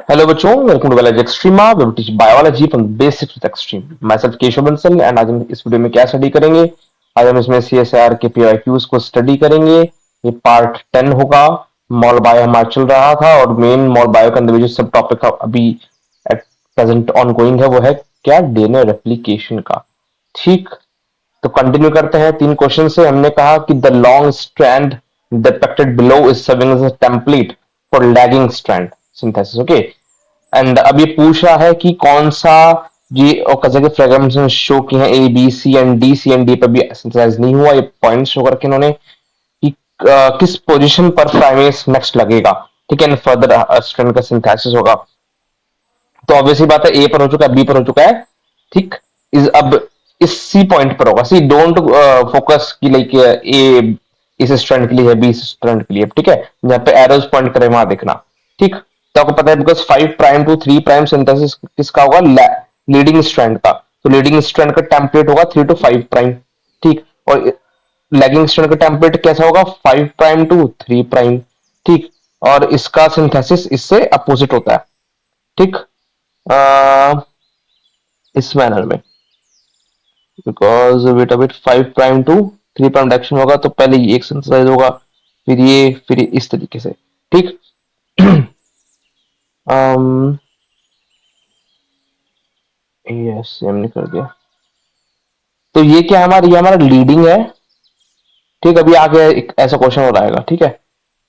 Hello बच्चों, welcome to biology Extrema we teach biology from basics to extreme. Myself Keshav Bansal and आज हम इस video में क्या स्टडी करेंगे। आज हम इसमें सीएसआर के पीआईक्यूज को स्टडी करेंगे। ये पार्ट 10 होगा। मॉल बायो हमारा चल रहा था और मेन मॉल बायो के अंदर जो सब टॉपिक अभी एट प्रेजेंट ऑन गोइंग है वो है क्या, डीएनए रेप्लिकेशन का। ठीक, तो कंटिन्यू करते हैं। 3 क्वेश्चन से हमने कहा कि the long strand depicted below is serving as a template for lagging strand synthesis. Okay, and अब ये पूछ रहा है कि कौन सा ये और कैसे के फ्रेगमेंट्स शो किए हैं, A B C and D पर भी सिंथेसाइज नहीं हुआ। ये पॉइंट शो करके इन्होंने कि किस पोजीशन पर प्राइमेस नेक्स्ट लगेगा। ठीक है, फर्दर स्ट्रैंड का सिंथेसिस होगा। तो ऑब्वियसली बात है, ए पर हो चुका है, बी पर हो चुका है। ठीक, इस अब इस सी पॉइंट पर होगा। सी डोंट फोकस की लाइक ए इस स्ट्रैंड के लिए है, बी इस स्ट्रैंड के लिए। ठीक है, जहां पे एरोज पॉइंट करे वहां देखना। ठीक, तो आपको पता है बिकॉज 5' to 3' सिंथेसिस किसका होगा, लीडिंग स्ट्रैंड का। तो लीडिंग स्ट्रैंड का टेम्पलेट होगा 3 to 5'। ठीक, और लैगिंग स्ट्रैंड का टेम्पलेट कैसा होगा, 5' to 3'। ठीक, और इसका सिंथेसिस इससे अपोजिट होता है। ठीक, इस मैनर में, बिकॉज बेटा बिट 5' to 3' डायरेक्शन होगा तो पहले ये एक सिंथेसाइज होगा, फिर ये इस तरीके से। ठीक, यस हमने कर दिया। तो ये क्या है हमारा, ये हमारा लीडिंग है। ठीक, अभी आगे एक ऐसा क्वेश्चन हो आएगा। ठीक है,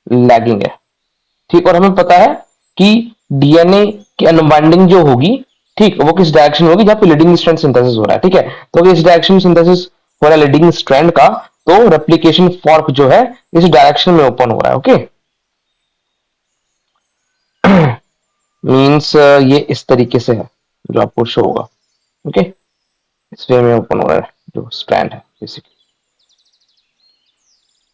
लैगिंग है। ठीक, और हमें पता है कि डीएनए की अनबाइंडिंग जो होगी, ठीक, वो किस डायरेक्शन में होगी, जहां पे लीडिंग स्ट्रैंड सिंथेसिस हो रहा है। ठीक है, तो अगर इस डायरेक्शन में सिंथेसिस हो रहा है लीडिंग स्ट्रैंड का, तो रेप्लिकेशन फॉर्क जो है इस डायरेक्शन में ओपन हो रहा है। ओके, मीन्स ये इस तरीके से है जो आपको शो होगा। ओके, इस वे में ओपन हो रहा है जो स्ट्रैंड है बेसिकली।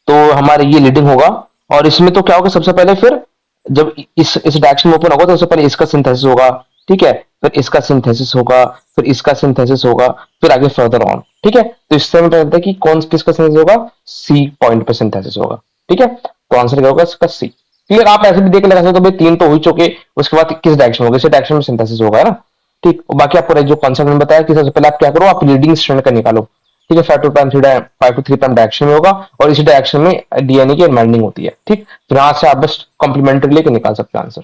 तो हमारे ये लीडिंग होगा। और इसमें तो क्या होगा, सबसे पहले फिर जब इस डायरेक्शन में ओपन होगा तो सबसे पहले इसका सिंथेसिस होगा। ठीक है, फिर इसका सिंथेसिस होगा, फिर इसका सिंथेसिस होगा, फिर आगे फर्दर ऑन। ठीक है, तो इससे हमें पता है कि कौन किसका सिंथेसिस होगा, सी पॉइंट पे सिंथेसिस होगा। ठीक है, तो आंसर क्या होगा इसका, सी। क्लियर, आप ऐसे भी देख लगा सकते हो, भाई 3 तो हो ही चुके, उसके बाद किस डायरेक्शन होगा, इस डायरेक्शन में सिंथेसिस होगा, है ना। ठीक, बाकी आपको जो कॉन्सेप्ट मैंने बताया कि सबसे पहले आप क्या करो, आप लीडिंग स्ट्रैंड का निकालो। ठीक है, 5 to 3' डायरेक्शन में होगा और इसी डायरेक्शन में डीएनए की अनबाइंडिंग होती है। ठीक, फिर यहां से आप बस कॉम्प्लीमेंट्री लेके निकाल सकते हैं आंसर।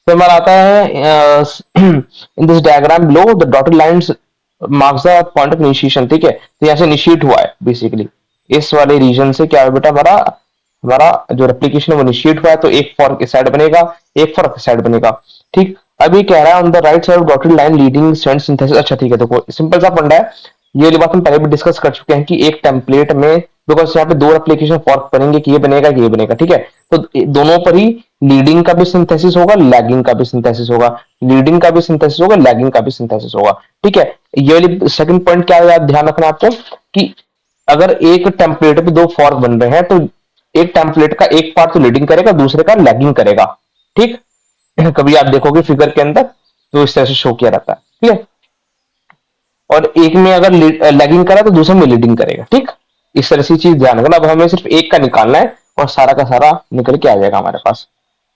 फिर हमारा आता है in this diagram below the dotted lines marks the point of initiation. ठीक है, तो यहाँ से इनिशिएट हुआ है बेसिकली इस वाले रीजन से। क्या है बेटा, हमारा हमारा जो रेप्लिकेशन है वो इनिशिएट हुआ है, तो एक फॉर इस साइड बनेगा, एक फॉर इस साइड बनेगा। ठीक, अभी कह रहा है on the right side of dotted line leading strand synthesis. अच्छा ठीक है, देखो सिंपल सा फंडा है। ये वाली बात हम पहले भी डिस्कस कर चुके हैं कि एक टेम्पलेट में, बिकॉज यहाँ पे 2 एप्लीकेशन फॉर्क बनेंगे कि ये बनेगा कि ये बनेगा। ठीक है, तो दोनों पर ही लीडिंग का भी सिंथेसिस होगा, लैगिंग का भी सिंथेसिस होगा, लीडिंग का भी सिंथेसिस होगा, लैगिंग का भी सिंथेसिस होगा। ठीक है, ये वाली सेकंड पॉइंट क्या है, ध्यान रखना आपको कि अगर एक टेम्पलेट पे 2 फॉर्क बन रहे हैं तो एक टेम्पलेट का एक पार्ट तो लीडिंग करेगा, दूसरे का लैगिंग करेगा। ठीक, कभी आप देखोगे फिगर के अंदर तो इस तरह से शो किया रहता है। ठीक है, और एक में अगर लैगिंग करा तो दूसरे में लीडिंग करेगा। ठीक, इस तरह से चीज ध्यान रखना। अब हमें सिर्फ एक का निकालना है और सारा का सारा निकल के आ जाएगा हमारे पास।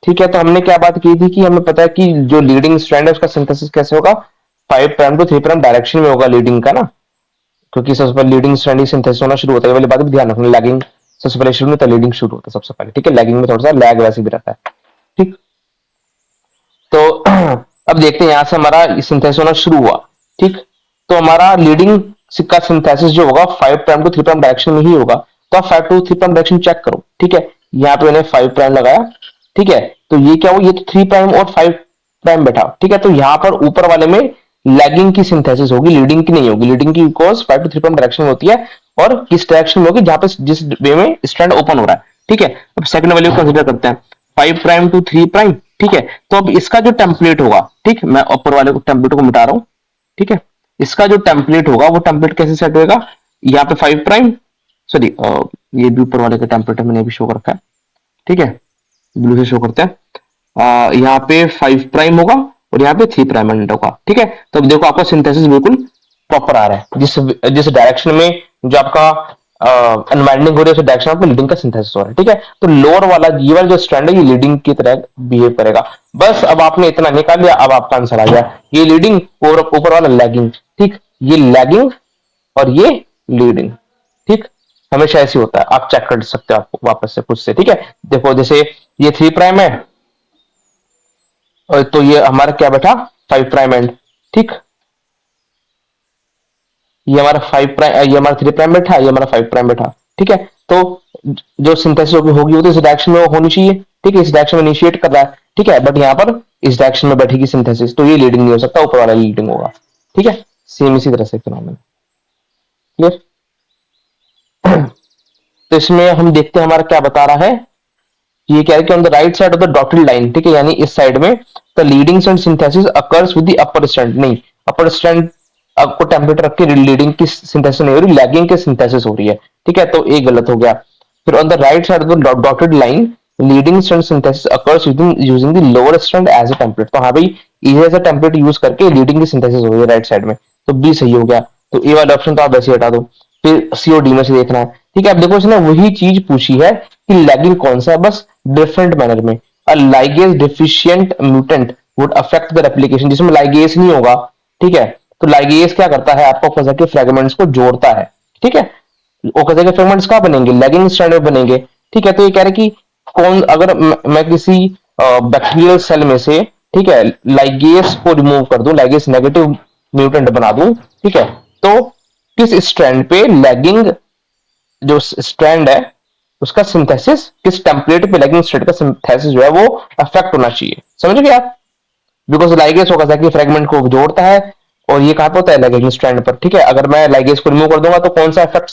ठीक है, तो हमने क्या बात की थी कि हमें पता है कि जो लीडिंग स्ट्रैंड है उसका सिंथेसिस कैसे होगा, 5' to 3' डायरेक्शन में होगा लीडिंग का ना, क्योंकि सबसे पहले लीडिंग स्ट्रैंड ही सिंथेसिस होना शुरू होता है। ये वाली बात भी ध्यान रखना, लैगिंग सबसे पहले शुरू में तो लीडिंग शुरू होता है सबसे पहले। ठीक है, लैगिंग में थोड़ा सा लैग वैसे भी रहता है। ठीक, तो अब देखते हैं यहां से हमारा सिंथेसिस होना शुरू हुआ। ठीक, तो हमारा लीडिंग का सिंथेसिस जो होगा 5' to 3' डायरेक्शन में ही होगा। तो आप 5 to 3' डायरेक्शन चेक करो। ठीक है, यहाँ पे मैंने 5' लगाया। ठीक है, तो ये क्या हुआ, ये तो 3' और 5' बैठा। ठीक है, तो यहाँ पर ऊपर वाले में लैगिंग की सिंथेसिस होगी, लीडिंग की नहीं होगी। लीडिंग की बिकॉज 5 to 3' डायरेक्शन में होती है और किस डायरेक्शन में होगी, जहां पे जिस वे में स्ट्रैंड ओपन हो रहा है। ठीक है, अब सेकंड वैल्यू कंसीडर करते हैं, 5' to 3'। ठीक है, तो अब इसका जो टेम्पलेट होगा, ठीक, मैं ऊपर वाले को टेम्पलेट को मिटा रहा हूं। ठीक है, इसका जो टेम्पलेट होगा वो टेम्पलेट कैसे सेट होगा, यहाँ पे 5', सॉरी ये भी ऊपर वाले का टेम्पलेट है, मैंने अभी शो कर रखा है। ठीक है, ब्लू से शो करते हैं। यहाँ पे 5' होगा और यहाँ पे 3' होगा। ठीक है, तो अब देखो आपका सिंथेसिस बिल्कुल प्रॉपर आ रहा है, जिस जिस डायरेक्शन में जो आपका अनवाइंडिंग हो रही है उस डायरेक्शन में लीडिंग का सिंथेसिस हो रहा है, ठीक है। तो लोअर वाला ये वाला जो स्ट्रैंड है ये लीडिंग की तरह बिहेव करेगा। बस अब आपने इतना निकाल लिया, अब आपका आंसर आ गया। ये लीडिंग और ऊपर वाला लैगिंग, ठीक। ये लैगिंग और ये लीडिंग, ठीक। हमेशा ऐसे होता है, आप चेक कर सकते हो आप वापस से खुद से, ठीक है। देखो जैसे ये 3' है और तो ये हमारा क्या बैठा 5' एंड, ठीक। ये हमारा 5' ये हमारा 3' बैठा, ये हमारा 5' बैठा, ठीक है। तो जो सिंथेसिस होगी वो तो इस डायरेक्शन में होनी चाहिए, ठीक है। इस डायरेक्शन में इनिशिएट कर रहा है, ठीक है। बट यहाँ पर इस डायरेक्शन में बैठेगी सिंथेसिस, तो ये लीडिंग नहीं हो सकता, ऊपर वाला लीडिंग होगा, ठीक है। सेम इसी तरह से फिनोमेनन, क्लियर। तो इसमें हम देखते हैं हमारा क्या बता रहा है। ये क्या है कि on the right side of the dotted line, ठीक है, यानी इस साइड में the leading strand synthesis occurs with the upper strand, नहीं, अपर स्ट्रैंड आपको टेम्परेचर रख के लीडिंग की सिंथेसिस नहीं हो रही, लैगिंग की सिंथेसिस हो रही है, ठीक है। तो एक गलत हो गया। फिर on the right side of the dotted line leading strand synthesis occurs using the lower strand as a template, तो हाँ भाई ये एज अ टेम्पलेट यूज करके लीडिंग की सिंथेसिस हो रही है राइट साइड में, तो बी सही हो गया। तो ए वाला ऑप्शन तो आप वैसे ही हटा दो। फिर सी और डी में से देखना है, ठीक है। अब देखो इसने वही चीज पूछी है कि लैगिंग कौन सा है, बस डिफरेंट मैनर में। A ligase deficient mutant would affect the replication, जिसमें लाइगेज नहीं होगा, ठीक है। तो लाइगेज क्या करता है, आपको पॉजिटिव फ्रेगमेंट्स को जोड़ता है, ठीक है। ओकेजे के फ्रेगमेंट्स कहाँ बनेंगे, लैगिंग स्ट्रैंड में बनेंगे, ठीक है। तो ये कह रहे कि कौन, अगर मैं किसी बैक्टीरियल सेल में से, ठीक है, लाइगेस को रिमूव कर दूं, लाइगेस नेगेटिव म्यूटेंट बना दूं, ठीक है, तो किस स्ट्रैंड पे लैगिंग जो स्ट्रैंड है उसका सिंथेसिस, किस टेम्पलेट पे लैगिंग स्ट्रैंड का सिंथेसिस जो है वो अफेक्ट होना चाहिए, समझ गए आप। बिकॉज लाइगेस होगा कि फ्रेगमेंट को जोड़ता है, और ये कहां पे होता है लैगिंग स्ट्रैंड पर, ठीक है। अगर मैं लाइगेस को रिमूव कर दूंगा तो कौन सा इफेक्ट,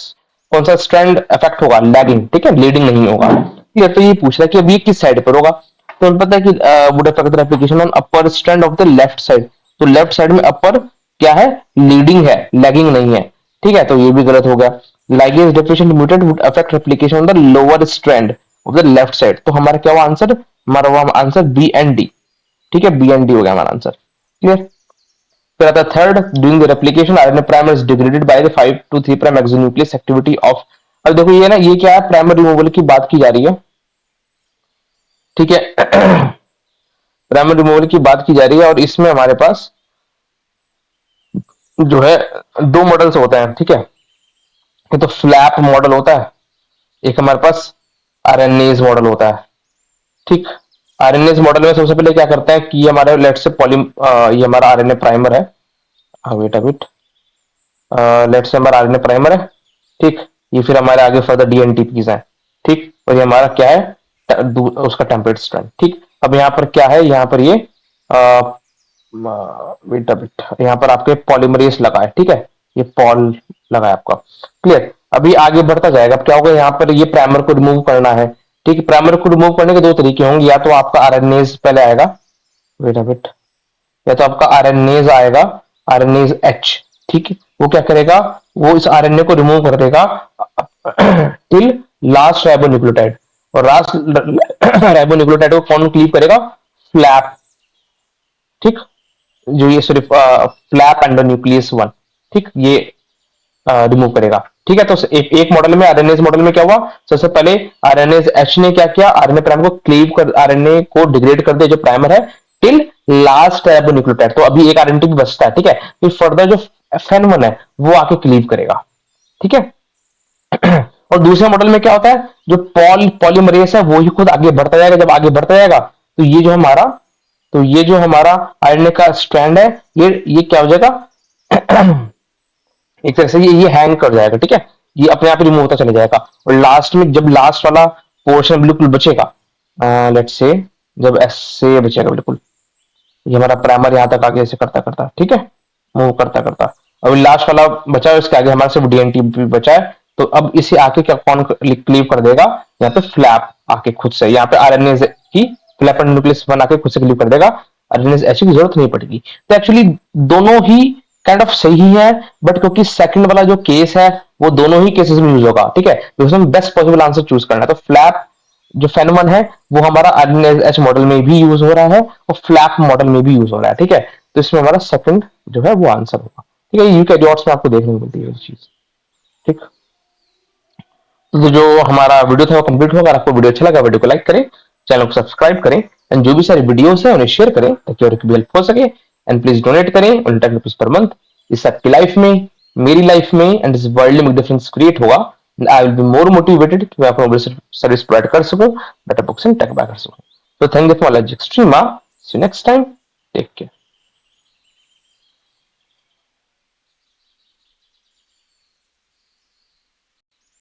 कौन सा स्ट्रैंड इफेक्ट होगा, लैगिंग, ठीक है, लीडिंग नहीं होगा। ये तो ये पूछ रहा है कि अब ये किस साइड पर होगा, तो हमें पता है कि would affect the application on upper strand of the left side, तो लेफ्ट साइड में अपर क्या है, लीडिंग है, लैगिंग नहीं है, ठीक है। तो ये भी गलत हो गया। Ligase deficient mutant would affect replication on the lower strand of the left side, तो हमारा क्या हुआ आंसर, हमारा हुआ आंसर बी एंड डी, ठीक है। बी एंड डी हो गया हमारा आंसर, क्लियर। फिर आता है third, during the replication RNA primer is degraded by the 5 to 3 prime exonuclease activity of, अब देखो ये ना, ये क्या है, प्राइमर रिमूवल की बात की जा रही है, ठीक है। प्राइमर रिमूवल की बात की जा रही है, और इसमें हमारे पास जो है दो मॉडल्स होते हैं, ठीक है। ये तो फ्लैप मॉडल होता है, एक हमारे पास आरएनएज मॉडल होता है, ठीक। आरएनएज मॉडल में सबसे पहले क्या करते हैं कि ये हमारे लेट से ये हमारा आरएनए प्राइमर है, वेट अ बिट, लेट से हमारा आरएनए प्राइमर है, ठीक। ये फिर हमारे आगे फर्दर डीएनटीपीज है, ठीक। और ये हमारा क्या है, उसका टेम्पलेट स्ट्रैंड, ठीक। अब यहाँ पर क्या है, यहाँ पर ये वेट अ बिट, यहाँ पर आपके पॉलीमरेज लगा है, ठीक है, ये पॉल लगा है आपका, क्लियर। अभी आगे बढ़ता जाएगा, अब क्या होगा, यहाँ पर ये प्राइमर को रिमूव करना है, ठीक है। प्राइमर को रिमूव करने के दो तरीके होंगे, या तो आपका आरएनएज पहले आएगा, वेट अ बिट, या तो आपका आरएनएज आएगा, आरएनएज एच, ठीक है। वो क्या करेगा, वो इस आरएनए को रिमूव कर देगा टिल लास्ट राइबोन्यूक्लियोटाइड, और लास्ट राइबोन्यूक्लियोटाइड को कौन क्लीव करेगा, फ्लैप, ठीक। जो ये सिर्फ फ्लैप एंडोन्यूक्लियस वन, ठीक, ये रिमूव करेगा, ठीक है। तो एक मॉडल में, आरएनएस मॉडल में क्या हुआ, सबसे पहले आरएनएस एच ने क्या किया, आरएनए प्राइमर को क्लीव कर, आरएनए को डिग्रेड कर दिया जो प्राइमर है, टिल लास्ट राइबोन्यूक्लियोटाइड, तो अभी एक आरएनए भी बचता है, ठीक है। फिर फर्दर जो फेन है वो आके क्लीव करेगा, ठीक है। और दूसरे मॉडल में क्या होता है, जो पॉलीमरेस है वो ही खुद आगे बढ़ता जाएगा, जब आगे बढ़ता जाएगा तो ये जो हमारा, तो ये जो हमारा आरएनए का स्ट्रैंड है, ये क्या हो जाएगा, एक तरह से ये हैंग कर जाएगा, ठीक है। ये अपने आप रिमूव होता चला जाएगा, और लास्ट में जब लास्ट वाला पोर्शन बिल्कुल बचेगा, लेट्स से जब ऐसे बचेगा बिल्कुल, ये हमारा प्राइमर यहाँ तक आगे ऐसे करता करता, ठीक है, मूव करता करता, अभी लास्ट वाला बचा है, उसके आगे हमारे सिर्फ डीएनटी बचा है, तो अब इसे आके क्या कौन क्लीव कर देगा, यहाँ पे फ्लैप आके खुद से, यहाँ पे आरएनए की फ्लैप एंड न्यूक्लियस बना के खुद से क्लीव कर देगा, आरएनए एच की जरूरत नहीं पड़ेगी। तो एक्चुअली दोनों ही काइंड ऑफ सही है, बट क्योंकि सेकंड वाला जो केस है वो दोनों ही केसेस में यूज होगा, ठीक है, तो उसमें बेस्ट पॉसिबल आंसर चूज करना है। तो फ्लैप जो फेनोमन है वो हमारा आरएनएच मॉडल में भी यूज हो रहा है, और फ्लैप मॉडल में भी यूज हो रहा है, ठीक है। तो इसमें हमारा सेकंड जो है वो आंसर होगा, ठीक है। यूके डॉट्स में आपको देखने को मिलती है ये चीज, ठीक। तो जो हमारा वीडियो था वो कंप्लीट होगा। अगर आपको वीडियो अच्छा लगा, वीडियो को लाइक करें, चैनल को सब्सक्राइब करें, एंड जो भी सारी वीडियोस है उन्हें शेयर करें ताकि और भी हेल्प हो सके। एंड प्लीज डोनेट करें 10 रुपीज पर मंथ। इससे आपकी लाइफ में, मेरी लाइफ में एंड इस वर्ल्ड में डिफरेंस क्रिएट होगा। I will be more motivated कि मैं आपको सर्विस प्रोवाइड कर सकूं, better books and tech buy कर सकूं। तो thank you for Extrema. See you next time. Take care.